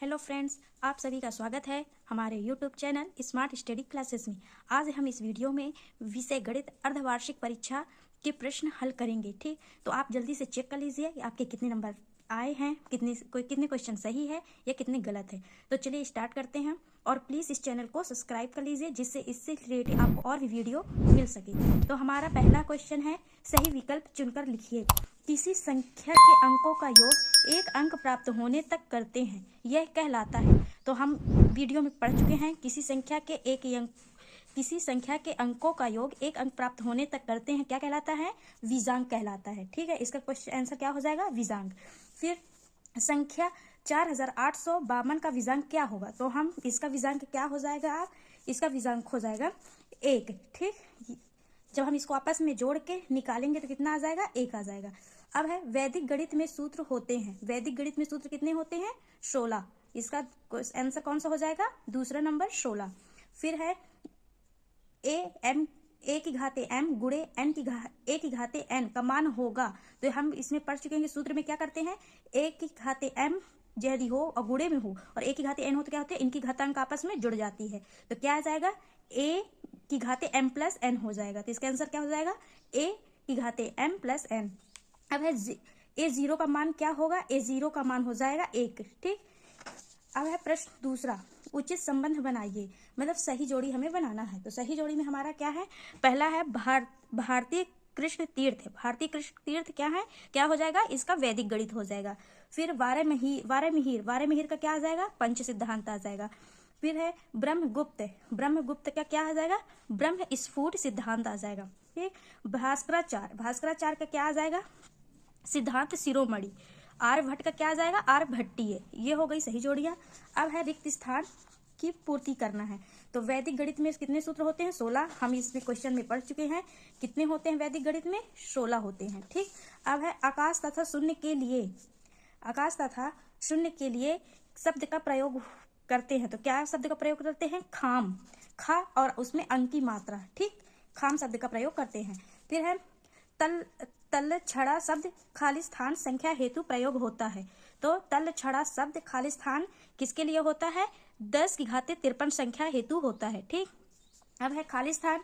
Hello friends, आप सभी का स्वागत है हमारे YouTube channel smart study classes में। आज हम इस वीडियो में विषय गणित अर्धवार्षिक परीक्षा के प्रश्न हल करेंगे। ठीक, तो आप जल्दी से चेक कर लीजिए कि आपके कितने नंबर आए हैं, कितने क्वेश्चन सही है या कितने गलत है। तो चलिए स्टार्ट करते हैं और प्लीज़ इस चैनल को सब्सक्राइब कर लीजिए जिससे इससे रिलेटेड आपको और भी वीडियो मिल सके। तो हमारा पहला क्वेश्चन है, सही विकल्प चुनकर लिखिए। किसी संख्या के अंकों का योग एक अंक प्राप्त होने तक करते हैं, यह कहलाता है। तो हम वीडियो में पढ़ चुके हैं, किसी संख्या के अंकों का योग एक अंक प्राप्त होने तक करते हैं, क्या कहलाता है? विजांक कहलाता है। ठीक है, इसका क्वेश्चन आंसर क्या हो जाएगा? विजांक। फिर संख्या 4852 का विजांक क्या होगा? तो हम इसका विजांक क्या हो जाएगा? इसका विजांक हो जाएगा 1। ठीक, जब हम इसको आपस में जोड़ के निकालेंगे तो कितना आ जाएगा? 1 आ जाएगा। अब है, वैदिक गणित में सूत्र होते हैं। वैदिक गणित में सूत्र कितने होते हैं? 16। इसका आंसर कौन सा हो जाएगा? दूसरा नंबर 16। फिर है ए की घाते m गुणे ए की घाते n का मान होगा। तो हम इसमें पढ़ चुके हैं, सूत्र में क्या करते हैं? ए की घाते m यदि हो और गुणे में हो और ए की घाते n हो तो क्या होते हैं? इनकी घातांक आपस में जुड़ जाती है। तो क्या आ जाएगा? ए की घाते m प्लस n हो जाएगा। तो इसका आंसर क्या हो जाएगा? ए की घाते m प्लस n। अब है a0 का मान क्या होगा? a0 का मान हो जाएगा 1। ठीक, अब है प्रश्न दूसरा, उचित संबंध बनाइए। मतलब सही जोड़ी हमें बनाना है। तो सही जोड़ी में हमारा क्या है? पहला है भारतीय कृष्ण तीर्थ। भारतीय कृष्ण तीर्थ क्या है? क्या हो जाएगा? इसका वैदिक गणित हो जाएगा। फिर वारे मिहिर का क्या आ जाएगा? पंच सिद्धांत आ जाएगा। फिर है ब्रह्मगुप्त का क्या आ जाएगा? ब्रह्म स्फुट सिद्धांत आ जाएगा। ठीक, भास्कराचार्य का क्या आ जाएगा? सिद्धांत शिरोमणि। आर्यभट्ट का क्या आ जाएगा? आर्यभट्टीय। ये हो गई सही जोड़ियां। अब है रिक्त स्थान की पूर्ति करना है। तो वैदिक गणित में कितने सूत्र होते हैं? 16। हम इसमें क्वेश्चन में पढ़ चुके हैं कितने होते हैं वैदिक गणित में? 16 होते हैं। ठीक, अब है आकाश तथा शून्य के लिए शब्द का प्रयोग करते हैं। तो क्या शब्द का प्रयोग करते हैं? खाम, खा और उसमें अंक की मात्रा। ठीक, खाम शब्द का प्रयोग करते हैं। फिर है तल छड़ा शब्द खाली स्थान संख्या हेतु प्रयोग होता है। तो तल छड़ा शब्द खाली स्थान किसके लिए होता है? 10 की घाते 53 संख्या हेतु होता है। ठीक, अब है खाली स्थान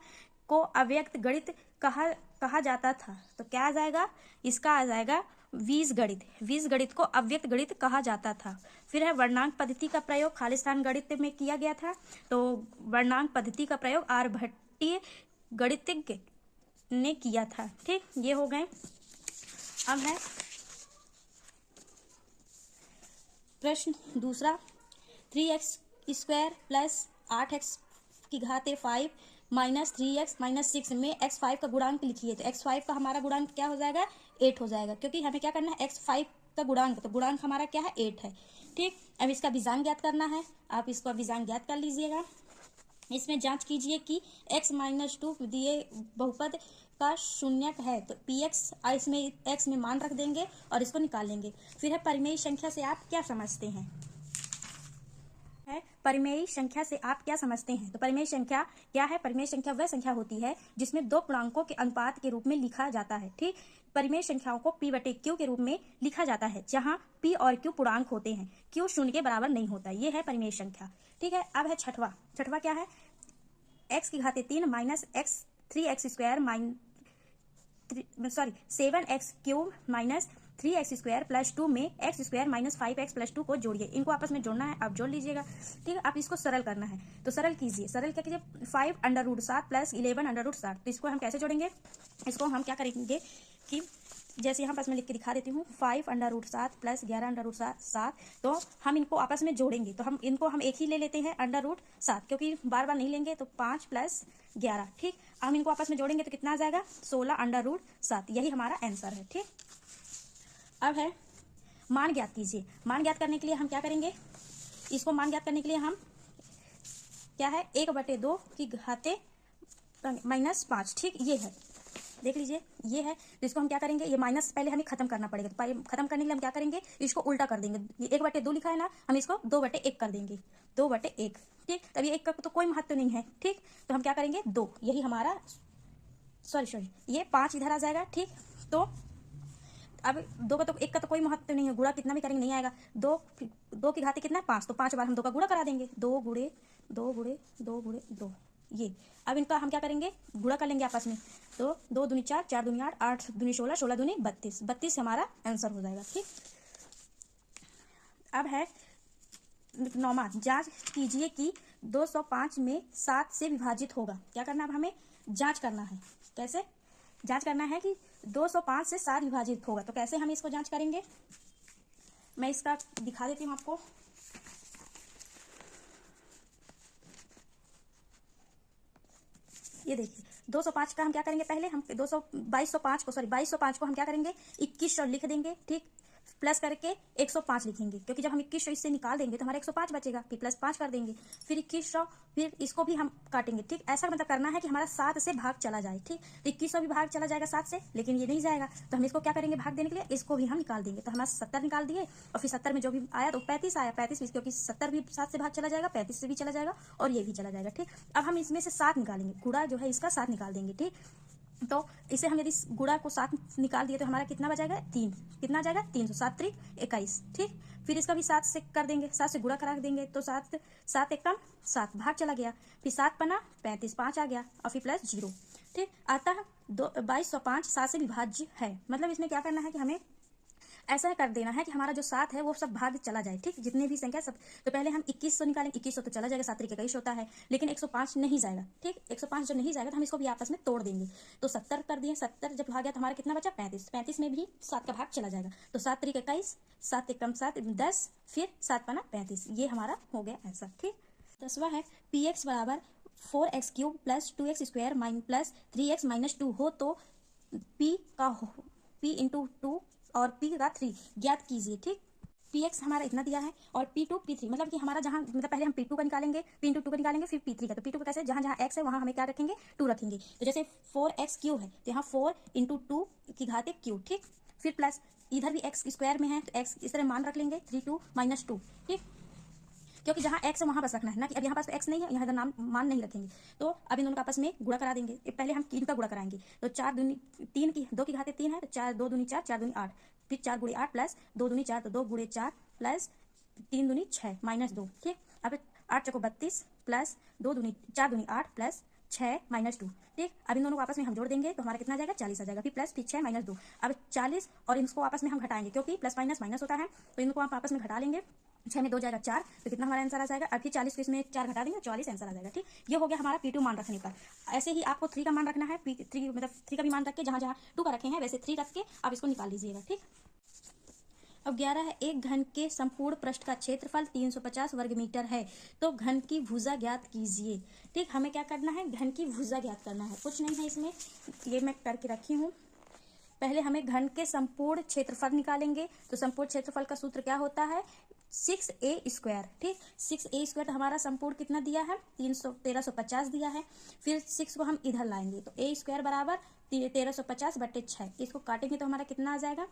को अव्यक्त गणित कहा जाता था। तो क्या आ जाएगा? इसका आ जाएगा बीज गणित को अव्यक्त गणित कहा जाता था। फिर है वर्णांक पद्धति का प्रयोग खाली स्थान गणित में किया गया था। तो वर्णांक पद्धति का प्रयोग आर्यभट्टीय गणितज्ञ ने किया था। ठीक, ये हो गए। अब है प्रश्न दूसरा, 3x² प्लस 8x की घाते 5 माइनस 3x माइनस 6 में x5 का गुणांक लिखिए। तो x5 का हमारा गुणांक क्या हो जाएगा? 8 हो जाएगा, क्योंकि हमें क्या करना है? x5 का गुणांक, तो गुणांक हमारा क्या है? 8 है। ठीक, अब इसका विजांक ज्ञात करना है। आप इसका विजांक ज्ञात कर लीजिएगा। इसमें जांच कीजिए कि x-2 दिए बहुपद का शून्यक है। तो px इसमें x में मान रख देंगे और इसको निकाल लेंगे। फिर है परिमेय संख्या से आप क्या समझते हैं? परिमेय संख्या से आप क्या समझते हैं? तो परिमेय संख्या क्या है? परिमेय संख्या वह संख्या होती है जिसमें दो पूर्णांकों के अनुपात के रूप में लिखा जाता है। ठीक, परिमेय संख्याओं को p/q के रूप में लिखा जाता है, जहां p और q पूर्णांक होते हैं, q 0 के बराबर नहीं होता। ये है परिमेय संख्या। ठीक है, अब है छठवा क्या है? x की घाते 3 minus 3x² 7x³ minus 3x² plus 2 में x² माइनस 5x प्लस 2 को जोड़िए। इनको आपस में जोड़ना है, आप जोड़ लीजिएगा। ठीक है, आप इसको सरल करना है। तो सरल कीजिए, सरल क्या कीजिए? 5√7 प्लस 11√7। तो इसको हम कैसे जोड़ेंगे? इसको हम क्या करेंगे कि जैसे यहाँ पास मैं लिख के दिखा देती हूँ, 5√7 प्लस 11√7। तो हम इनको आपस में जोड़ेंगे। तो हम एक ही ले लेते हैं √7, क्योंकि बार बार नहीं लेंगे। तो 5 प्लस 11। ठीक, हम इनको आपस में जोड़ेंगे तो कितना आ जाएगा? 16√7। यही हमारा आंसर है। ठीक, अब है मान ज्ञात कीजिए। मान ज्ञात करने के लिए हम क्या करेंगे? इसको मान ज्ञात करने के लिए हम क्या है? 1/2 की घाते -5। ठीक, ये है, देख लीजिए, ये है। तो इसको हम क्या करेंगे? ये माइनस पहले हमें खत्म करना पड़ेगा। तो खत्म करने के लिए हम क्या करेंगे? इसको उल्टा कर देंगे। ये 1/2 लिखा है ना, हम इसको 2/1 कर देंगे। 2/1। ठीक, तब ये 1 का तो कोई महत्व नहीं है। ठीक, तो हम क्या करेंगे? 2। यही हमारा सॉरी ये 5 इधर आ जाएगा। ठीक, तो अब दो का तो एक का तो कोई महत्व नहीं है, गुणा कितना भी करेंगे नहीं आएगा। दो की घाते कितना है 5, तो 5 बार हम दो का गुणा करा देंगे, 2 गुणे 2 गुणे 2 गुणे 2 ये। अब इनका हम क्या करेंगे, गुणा कर लेंगे आपस में, तो 2 दूनी 4, 4 दूनी 8, 8 दूनी 16, 16 दूनी 32, 32 हमारा आंसर हो जाएगा। ठीक, अब है 9वां, जांच कीजिए कि 205 में 7 से विभाजित होगा। क्या करना है, अब हमें जांच करना है। कैसे जांच करना है कि 205 से 7 विभाजित होगा, तो कैसे हम इसको जांच करेंगे, मैं इसका दिखा देती हूँ आपको। ये देखिए 205 का हम क्या करेंगे, पहले हम 2205 को हम क्या करेंगे, 2100 लिख देंगे। ठीक, प्लस करके 105 लिखेंगे, क्योंकि जब हम 2100 इससे निकाल देंगे तो हमारा 105 बचेगा, फिर प्लस 5 कर देंगे, फिर 2100, फिर इसको भी हम काटेंगे। ठीक, ऐसा मतलब करना है कि हमारा 7 से भाग चला जाए। ठीक, तो 2100 भी भाग चला जाएगा 7 से, लेकिन ये नहीं जाएगा, तो हम इसको क्या करेंगे, भाग देने के लिए इसको भी हम निकाल देंगे। तो हमारा 70 निकाल दिए, और फिर 70 में जो भी आया तो 35 आया, 35 क्योंकि 70 भी 7 से भाग चला जाएगा, 35 से भी चला जाएगा, और ये भी चला जाएगा। ठीक, अब हम इसमें से 7 निकालेंगे, गुणा जो है इसका 7 निकाल देंगे। ठीक, तो इसे हम यदि गुणा को 7 निकाल दिए तो हमारा कितना बचाएगा, 3, कितना आ जाएगा 300, 7 3 21। ठीक, फिर इसका भी 7 से कर देंगे, 7 से गुणा करा देंगे, तो 7 एक कम 7 भाग चला गया, फिर 7 पना 35, 5 आ गया, और फिर प्लस 0। ठीक, आता है 2205 7 से विभाज्य है, मतलब इसमें क्या करना है कि हमें ऐसा कर देना है कि हमारा जो 7 है वो सब भाग चला जाए। ठीक, जितने भी संख्या सब, तो पहले हम 2100 निकालेंगे, 2100 तो चला जाएगा, 7 तरीके का इश होता है, लेकिन 105 नहीं जाएगा। ठीक, 105 जब नहीं जाएगा तो हम इसको भी आपस में तोड़ देंगे, तो 70 कर दिए, 70 जब भाग गया तो हमारा कितना बचा 35, 35 में भी 7 का भाग चला जाएगा, तो 7 तरीके 21, 7 एक कम 7 10, फिर 7 पना 35, ये हमारा हो गया आंसर। ठीक, 10वां है px बराबर 4x cube plus 2x square plus 3x minus 2 हो तो p इंटू 2 और p का 3 ज्ञात कीजिए। ठीक, px हमारा इतना दिया है, और p2 p3 मतलब कि हमारा जहां, मतलब पहले हम p2 का निकालेंगे, p इंटू 2 का निकालेंगे, फिर p3 का। तो p2 का कैसे, जहां जहां x है वहां हमें क्या रखेंगे, 2 रखेंगे, तो जैसे 4x क्यूब है तो यहाँ 4 इंटू 2 की घाते क्यूब। ठीक, फिर प्लस इधर भी x स्क्वायर में है तो x इस तरह मान रख लेंगे, 3 2 माइनस 2। ठीक, क्योंकि जहां x है वहां बस रखना है ना, कि अब यहाँ पास तो x नहीं है, यहाँ इधर नाम मान नहीं रखेंगे, तो अब इन दोनों का आपस में गुणा करा देंगे। पहले हम 3 का गुणा कराएंगे, तो 4 दूनी 3 की 2 की घाते 3 है, तो 4 2 दूनी 4, 4 दूनी 8, फिर 4 गुणे 8 प्लस 2 दूनी 4, तो 2 गुणे 4 प्लस 3 दूनी 6 माइनस 2। ठीक, अब 8 चौको 32 प्लस 2 दूनी 4 दूनी 8 प्लस 6 माइनस 2। ठीक, अब इन दोनों को आपस में हम जोड़ देंगे तो हमारा कितना आ जाएगा, 40 आ जाएगा, फिर प्लस फिर 6 माइनस 2। अब 40 और इनको आपस में हम घटाएंगे, क्योंकि प्लस माइनस माइनस होता है, तो इनको आप आपस में घटा लेंगे, 6 में 2 जाएगा 4, तो कितना हमारा आंसर आ जाएगा, अब फिर 40 को इसमें 4 घटा देंगे, 44 आंसर आ जाएगा। ठीक, ये हो गया हमारा p2 मान रखने पर। ऐसे ही आपको 3 का मान रखना है, p3 मतलब 3 का भी मान रख के जहां जहां 2 का रखे हैं वैसे 3 रख के आप इसको निकाल लीजिएगा। ठीक, अब 11 है, एक घन के संपूर्ण पृष्ठ का क्षेत्रफल 350 वर्ग मीटर है, तो घन की भुजा ज्ञात कीजिए। ठीक, हमें क्या करना है, घन की भुजा ज्ञात करना है, कुछ नहीं है इसमें, ये मैं करके रखी हूँ। पहले हमें घन के संपूर्ण क्षेत्रफल निकालेंगे, तो संपूर्ण क्षेत्रफल का सूत्र क्या होता है, 6a स्क्वायर। ठीक, 6a स्क्वायर हमारा संपूर्ण कितना दिया है, 1350 दिया है, फिर 6 को हम इधर लाएंगे, तो a स्क्वायर बराबर 1350 बटे 6, इसको काटेंगे तो हमारा कितना आ जाएगा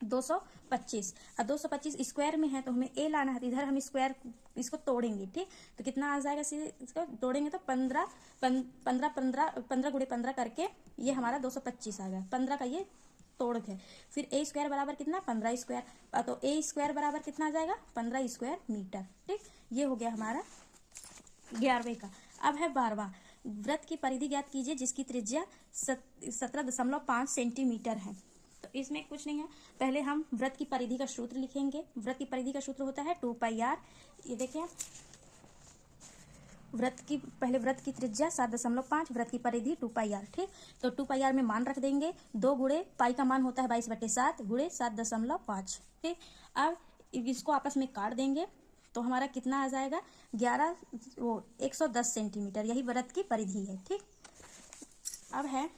225। अब 225 स्क्वायर में है तो हमें a लाना है, तो इधर हम स्क्वायर इसको तोड़ेंगे। ठीक, तो कितना आ जाएगा, इसको तोड़ेंगे तो 15 गुणे 15 करके ये हमारा 225 आ गया, 15 का ये तोड़ है। फिर a स्क्वायर बराबर कितना, 15 स्क्वायर, तो a स्क्वायर बराबर कितना आ जाएगा, 15 स्क्वायर मीटर। ठीक, ये हो गया हमारा 11वें का। अब है 12वां, वृत्त की परिधि ज्ञात कीजिए जिसकी त्रिज्या 17.5 सेंटीमीटर है। तो इसमें कुछ नहीं है, पहले हम वृत्त की परिधि का सूत्र लिखेंगे। वृत्त की परिधि का सूत्र होता है 2πr। ये देखें, पहले वृत्त की त्रिज्या 7.5, वृत्त की परिधि 2πr। ठीक, तो 2πr में मान रख देंगे, 2 गुणे पाई का मान होता है 22/7 गुणे 7.5। ठीक, अब इसको आपस में काट देंगे तो हमारा कितना आ जाएगा 110 सेंटीमीटर, यही वृत्त की परिधि है। ठीक, अब है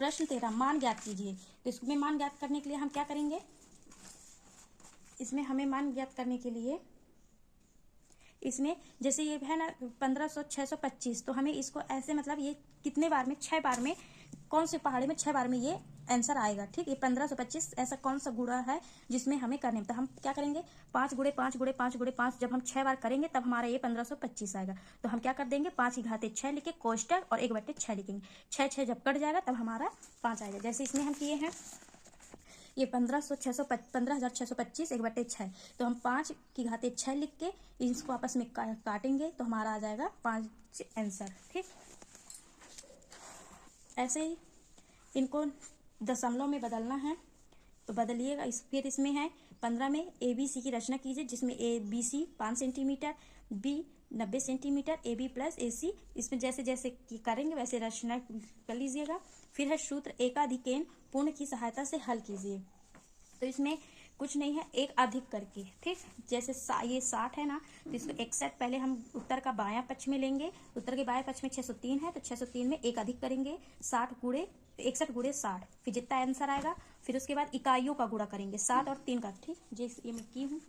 प्रश्न 13, मान ज्ञात कीजिए। तो इसमें मान ज्ञात करने के लिए हम क्या करेंगे, इसमें हमें मान ज्ञात करने के लिए इसमें जैसे ये है ना 1500 625, तो हमें इसको ऐसे मतलब ये कितने बार में, 6 बार में, कौन से पहाड़े में 6 बार में ये आंसर आएगा। ठीक, ये 1525 ऐसा कौन सा गुणा है जिसमें हमें करने, तो हम क्या करेंगे 5 गुणे 5 गुणे 5 गुणे 5, जब हम 6 बार करेंगे तब हमारा ये 1525 आएगा। तो हम क्या कर देंगे 5 की घाते 6 लिखे कोष्टक और 1/6 लिखेंगे, 6 6 जब कट जाएगा तब हमारा 5 आएगा। जैसे इसमें हम किए हैं ये 15,625 1/6, तो हम 5 की घाते 6 लिख के इसको आपस में काटेंगे तो हमारा आ जाएगा 5 आंसर। ठीक, ऐसे ही इनको दशमलव में बदलना है तो बदलिएगा। फिर इसमें है 15 में ABC की रचना कीजिए, जिसमें ABC 5 centimetre, B 90 centimetre, AB plus AC, इसमें जैसे जैसे करेंगे वैसे रचना कर लीजिएगा। फिर है सूत्र एकाधिकेन पूर्ण की सहायता से हल कीजिए। तो इसमें कुछ नहीं है, एक अधिक करके। ठीक, जैसे ये 60 है ना, तो इसको 61 पहले हम उत्तर का बायां पक्ष में लेंगे, उत्तर के बाएं पक्ष में 603 है तो 603 में एक अधिक करेंगे 60 गुणे 61 गुणे 60, फिर जितना आंसर आएगा फिर उसके बाद इकाइयों का गुणा करेंगे 7 और 3 का। ठीक, जैसे ये मैं की हूँ,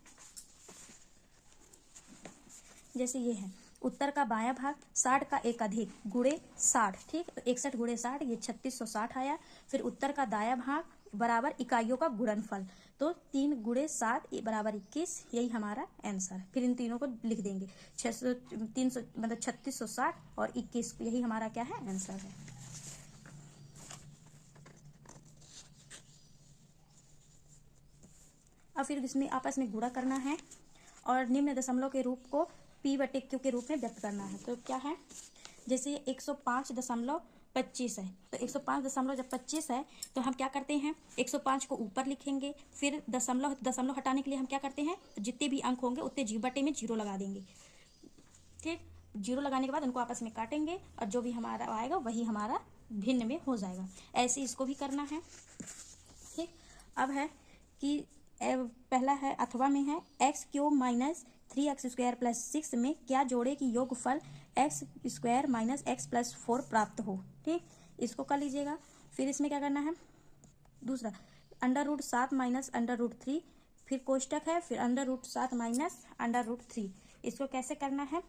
जैसे ये है उत्तर का बायां भाग 60 का एक अधिक गुणे 60। ठीक, तो 61 गुणे 60 ये 3660 आया। फिर उत्तर का दायां भाग बराबर इकाइयों का गुणनफल, तो 3 गुणे 7 बराबर 21, यही हमारा आंसर। फिर इन तीनों को लिख देंगे 600 300 मतलब 3660 और 21, यही हमारा क्या है आंसर है। अब फिर इसमें आपस में गुणा करना है और निम्न दशमलव के रूप को P/Q के रूप में व्यक्त करना है। तो क्या है, जैसे 105.25 है, तो 105.25 है तो हम क्या करते हैं 105 को ऊपर लिखेंगे, फिर दशमलव हटाने के लिए हम क्या करते हैं जितने भी अंक होंगे उतने 0 में 0 लगा देंगे। ठीक, 0 लगाने के बाद उनको आपस में काटेंगे और जो भी हमारा आएगा वही हमारा भिन्न में हो जाएगा। ऐसे इसको भी करना है। ठीक, अब है कि पहला है अथवा में है x³ माइनस 3x² प्लस 6 में क्या जोड़े कि योगफल x² माइनस x प्लस 4 प्राप्त हो। ठीक, इसको कर लीजिएगा। फिर इसमें क्या करना है, दूसरा √7 माइनस √3, फिर कोष्टक है, फिर √7 माइनस √3, इसको कैसे करना है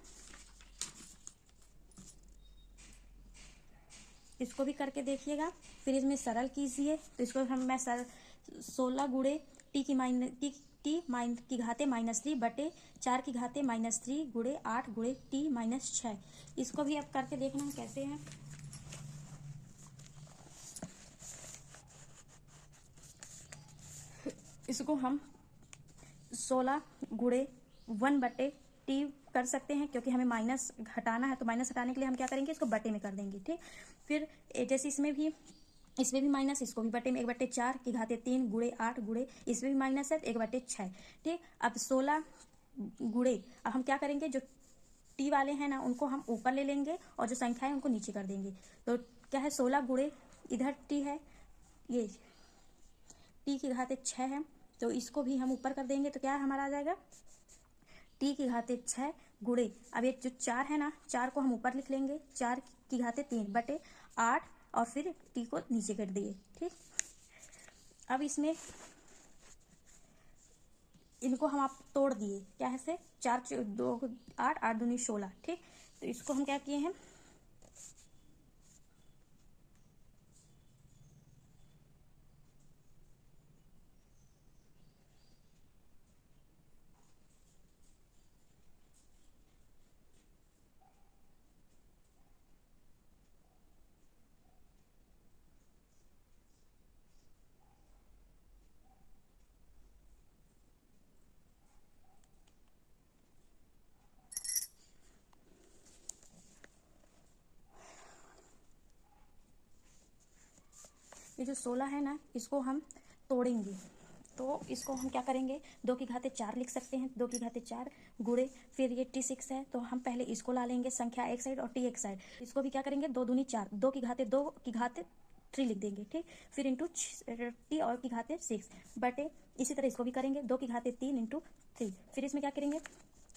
इसको भी करके देखिएगा। फिर इसमें सरल कीजिए, तो इसको मैं 16 गुणे t की घाते -3 बटे 4 की घाते -3 गुणे 8 गुणे t माइनस 6, इसको भी अब करके देखना है कैसे है। इसको हम 16 गुणे 1 बटे t कर सकते हैं, क्योंकि हमें माइनस हटाना है, तो माइनस हटाने के लिए हम क्या करेंगे इसको बटे में कर देंगे। ठीक, फिर जैसे इसमें भी माइनस, इसको भी बटे में 1/4 की घाते 3 गुणे 8 गुणे, इसमें भी माइनस है 1/6। ठीक, अब 16 गुणे, अब हम क्या करेंगे जो टी वाले हैं ना उनको हम ऊपर ले लेंगे और जो संख्या है उनको नीचे कर देंगे। तो क्या है 16 गुणे, इधर टी है, ये टी की घाते 6 है तो इसको भी हम ऊपर कर देंगे, तो क्या हमारा आ जाएगा टी की घाते 6 गुणे, अब ये जो 4 है ना 4 को हम ऊपर लिख लेंगे 4 की घाते 3 बटे 8 और फिर टी को नीचे कर दिए। ठीक, अब इसमें इनको हम आप तोड़ दिए, क्या है से 4 2 8 8 दूनी 16। ठीक, तो इसको हम क्या किए हैं ये जो 16 है ना इसको हम तोड़ेंगे, तो इसको हम क्या करेंगे 2 की घाते 4 लिख सकते हैं, 2 की घाते 4 गुणे, फिर ये t6 है तो हम पहले इसको ला लेंगे संख्या एक साइड और t एक साइड, इसको भी क्या करेंगे 2 दूनी 4, 2 की घाते 3 लिख देंगे। ठीक, फिर इंटू t और की घाते 6 बटे, इसी तरह इसको भी करेंगे 2 की घाते 3 इंटू 3, फिर इसमें क्या करेंगे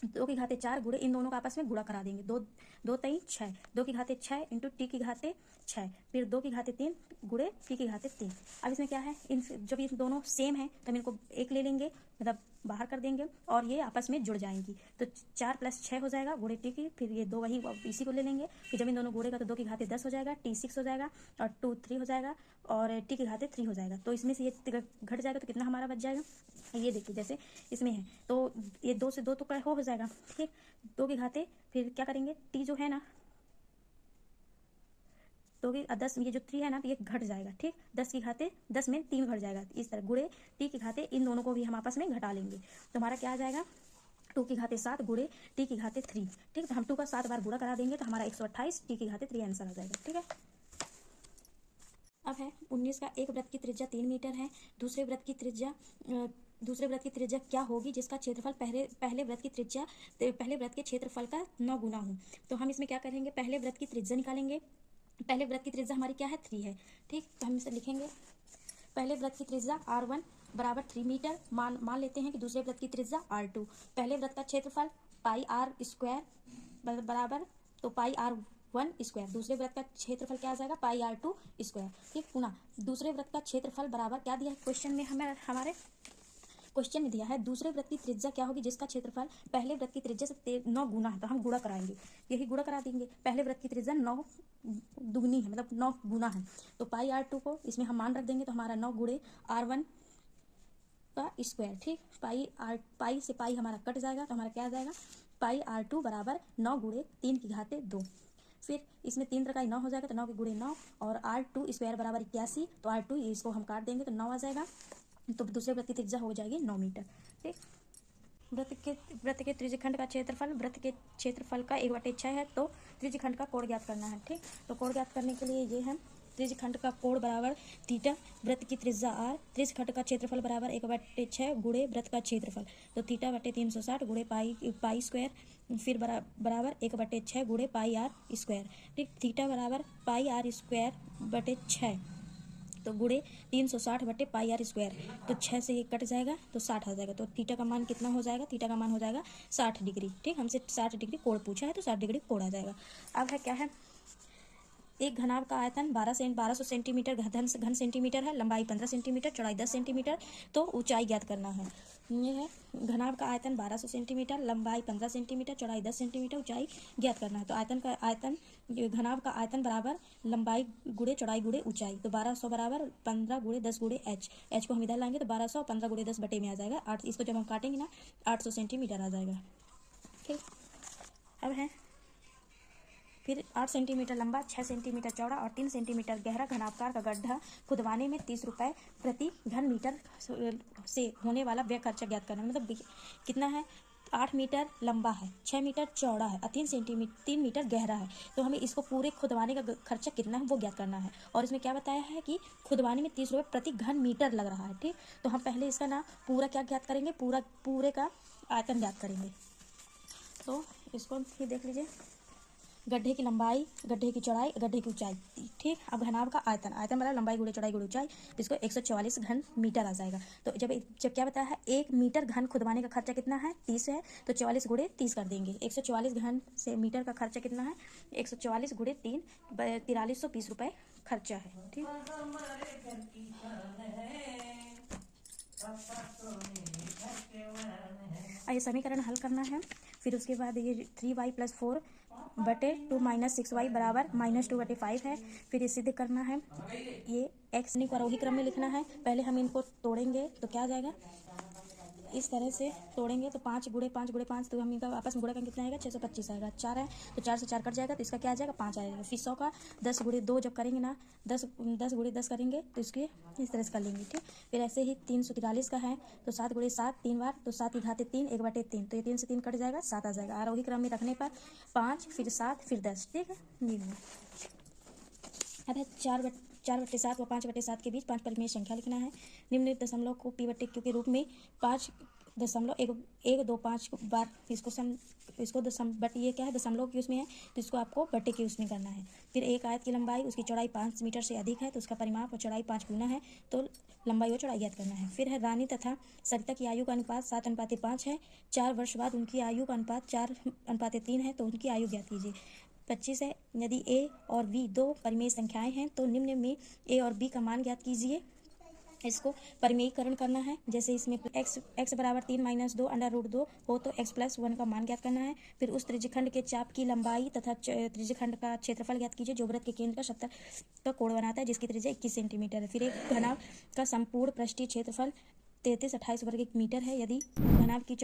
2 की घाते 4 गुणे, इन दोनों का आपस में गुणा करा देंगे, 2 3 6, 2 की घाते 6 इंटू टी की घाते 6, फिर 2 की घाते 3 गुणे टी की घाते 3। अब इसमें क्या है, इन जब ये दोनों सेम है तो हम इनको एक ले लेंगे, मतलब बाहर कर देंगे और ये आपस में जुड़ जाएंगी। तो 4 + 6 हो जाएगा गुणे टी की, फिर ये 2 वही इसी को ले लेंगे, फिर जब इन दोनों गुणेगा तो 2 की घाते 10 हो जाएगा, टी 6 हो जाएगा और 2 3 हो जाएगा और टी की घाते 3 हो जाएगा। तो इसमें से ये घट जाएगा तो कितना हमारा बच जाएगा, ये देखिए जैसे इसमें है तो ये 2 से 2 तो हो जाएगा, ठीक। 2 की घाते फिर क्या करेंगे, टी जो है ना 2 की 10, ये जो 3 है ना तो ये घट जाएगा, ठीक। 10 की घाते 10 में 3 घट जाएगा, इस तरह गुणे टी की घाते इन दोनों को भी हम आपस में घटा लेंगे। तो हमारा क्या आ जाएगा, 2 की घाते 7 गुणे टी की घाते 3, ठीक। तो हम 2 का 7 बार गुणा करा देंगे तो हमारा 128 टी की घाते 3 आंसर आ जाएगा, ठीक है। अब है 19 का, एक वृत्त की त्रिज्या 3 मीटर है, दूसरे वृत्त की त्रिज्या क्या होगी जिसका क्षेत्रफल पहले वृत्त के क्षेत्रफल का 9 गुना हो। तो हम इसमें क्या करेंगे, पहले वृत्त की त्रिज्या निकालेंगे। पहले वृत्त की त्रिज्या हमारी क्या है, 3 है, ठीक। तो हम इसे लिखेंगे पहले वृत्त की त्रिज्या r1 बराबर 3 मीटर, मान लेते हैं कि दूसरे वृत्त की त्रिज्या r2। पहले वृत्त का क्षेत्रफल पाई आर स्क्वायर बराबर, तो पाई r1 स्क्वायर, दूसरे वृत्त का क्षेत्रफल क्या आ जाएगा, पाई r2 स्क्वायर, ठीक। पुनः दूसरे वृत्त का क्षेत्रफल बराबर क्या दिया है क्वेश्चन में, हमारे क्वेश्चन में दिया है दूसरे वृत्त की त्रिज्या क्या होगी जिसका क्षेत्रफल पहले वृत्त की त्रिज्या से 9 गुना है। तो हम गुणा कराएंगे, यही गुणा करा देंगे। पहले वृत्त की त्रिज्या 9 दुगनी है, मतलब 9 गुना है, तो पाई r2 को इसमें हम मान रख देंगे तो हमारा 9 गुणे r1 का स्क्वायर, ठीक। पाई से पाई हमारा कट जाएगा तो हमारा क्या आ जाएगा, पाई r2 बराबर 9 गुणे 3 की घाते 2। फिर इसमें 3 तरह का 9 हो जाएगा तो 9 के गुणे 9 और r2 स्क्वायर बराबर 81, तो r2 इसको हम काट देंगे तो 9 आ जाएगा। तो दूसरे वृत्त की त्रिज्या हो जाएगी 9 मीटर, ठीक। वृत्त के त्रिज्यखंड का क्षेत्रफल वृत्त के क्षेत्रफल का 1/6 है, तो त्रिज्यखंड का कोण ज्ञात करना है, ठीक। तो कोण ज्ञात करने के लिए ये है त्रिज्यखंड का कोण बराबर थीटा, वृत्त की त्रिज्या r, त्रिज्यखंड का क्षेत्रफल बराबर 1/6 गुणे वृत्त का क्षेत्रफल, तो थीटा बटे 360 गुणे पाई स्क्वायर, फिर बराबर 1/6 गुणे पाई r स्क्वायर, ठीक। थीटा बराबर पाई r स्क्वायर बटे 6, तो गुणे 360 बटे पाई r स्क्वायर, तो 6 से ये कट जाएगा तो 60 आ जाएगा। तो थीटा का मान कितना हो जाएगा, थीटा का मान हो जाएगा 60 डिग्री, ठीक। हमसे 60 डिग्री कोण पूछा है तो 60 डिग्री कोण आ जाएगा। अब है क्या है, एक घनाभ का आयतन 1200 सेंटीमीटर घन सेंटीमीटर है, लंबाई 15 सेंटीमीटर, चौड़ाई 10 सेंटीमीटर, तो ऊंचाई ज्ञात करना है। ये है घनाभ का आयतन 1200 सेंटीमीटर, लंबाई 15 सेंटीमीटर, चौड़ाई 10 सेंटीमीटर, ऊंचाई ज्ञात करना है। तो घनाभ का आयतन बराबर लंबाई गुणे चौड़ाई गुणे ऊंचाई, तो 1200 बराबर 15 गुणे 10 गुणे एच को हम इधर लाएंगे तो 1200 15 गुणे 10 बटे में आ जाएगा 8, इसको जब हम काटेंगे ना 800 सेंटीमीटर आ जाएगा, ठीक। अब है फिर 8 सेंटीमीटर लंबा, 6 सेंटीमीटर चौड़ा और 3 सेंटीमीटर गहरा घनाभकार का गड्ढा खुदवाने में 30 रुपये प्रति घन मीटर से होने वाला व्यय खर्चा ज्ञात करना। मतलब कितना है, 8 मीटर लंबा है, 6 मीटर चौड़ा है और 3 मीटर गहरा है, तो हमें इसको पूरे खुदवाने का खर्चा कितना है वो ज्ञात करना है। और इसमें क्या बताया है कि खुदवाने में 30 रुपये प्रति घन मीटर लग रहा है, ठीक। तो हम पहले इसका ना पूरा क्या ज्ञात करेंगे, पूरे का आयतन ज्ञात करेंगे। तो इसको फिर देख लीजिए, गड्ढे की लंबाई, गड्ढे की चौड़ाई, गड्ढे की ऊंचाई, ठीक। अब घनाभ का आयतन मतलब लंबाई गुणे चौड़ाई गुणे ऊंचाई, तो इसको 144 घन मीटर आ जाएगा। तो जब क्या बताया है 1 मीटर घन खुदवाने का खर्चा कितना है, 30 है, तो 44 गुणे 30 कर देंगे। 144 घन से मीटर का खर्चा कितना है, 144 गुणे 3 4320 रुपये खर्चा है, ठीक। ये समीकरण हल करना है। फिर उसके बाद ये 3y + 4 बटे 2 - 6y बराबर -2 बटे 5 है। फिर ये सिद्ध करना है, ये x को आरोही क्रम में लिखना है। पहले हम इनको तोड़ेंगे तो क्या आ जाएगा, इस तरह से तोड़ेंगे तो 5 गुणे 5 गुणे 5, तो हम इनका आपस में गुणा करेंगे कितना आएगा, 625 आएगा। 4 है तो 4 से 4 कट जाएगा तो इसका क्या आ जाएगा, 5 आएगा। फिर 100 का 10 गुणे 2 जब करेंगे ना, 10 गुणे 10 करेंगे तो इसके इस तरह से कर लेंगे, ठीक। फिर ऐसे ही 343 का है तो 7 गुणे 7 3 बार, तो 7 की घाते 3 1/3, तो ये 3 से 3 कट जाएगा, 7 आ जाएगा। आरोही क्रम में रखने पर 5 फिर 7 फिर 10, ठीक है। अब है 4/7 व 5/7 के बीच 5 परिमेय संख्या लिखना है। निम्नलिखित दशमलव को p बटे q के रूप में 5.125 बार इसको बट ये क्या है, दशमलव की उसमें है तो इसको आपको बटे की उसमें करना है। फिर एक आयत की लंबाई उसकी चौड़ाई 5 मीटर से अधिक है तो उसका परिमाप और चौड़ाई 5 गुना है, तो लंबाई और चौड़ाई ज्ञात करना है। फिर है रानी तथा सरिता की आयु का अनुपात 7:5 है। 4 वर्ष बाद उनकी आयु का अनुपात 4:3 है, तो उनकी आयु ज्ञात कीजिए। 25 है, यदि a और b 2 परिमेय संख्याएं हैं तो निम्न में a और b का मान ज्ञात कीजिए। इसको परिमेयीकरण करना है। जैसे इसमें x बराबर 3 - 2 √2 हो तो x + 1 का मान ज्ञात करना है। फिर उस त्रिज्यखंड के चाप की लंबाई तथा त्रिज्यखंड का क्षेत्रफल ज्ञात कीजिए जो वृत्त के केंद्र का 70 का कोण बनाता है, जिसकी त्रिज्या 21 सेंटीमीटर है। फिर एक घनाभ का संपूर्ण पृष्ठीय क्षेत्रफल 3328 वर्ग मीटर है। यदि घनाभ की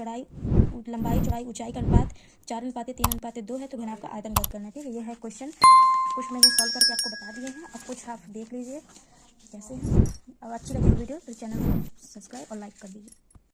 लंबाई चौड़ाई ऊंचाई का अनुपात 4:3:2 है तो घनाभ का आयतन ज्ञात करना है। ठीक है, यह है क्वेश्चन। कुछ मैंने सॉल्व करके आपको बता दिए हैं, अब कुछ आप देख लीजिए कैसे हैं। अब अच्छी लगी वीडियो तो चैनल को सब्सक्राइब और लाइक कर दीजिए।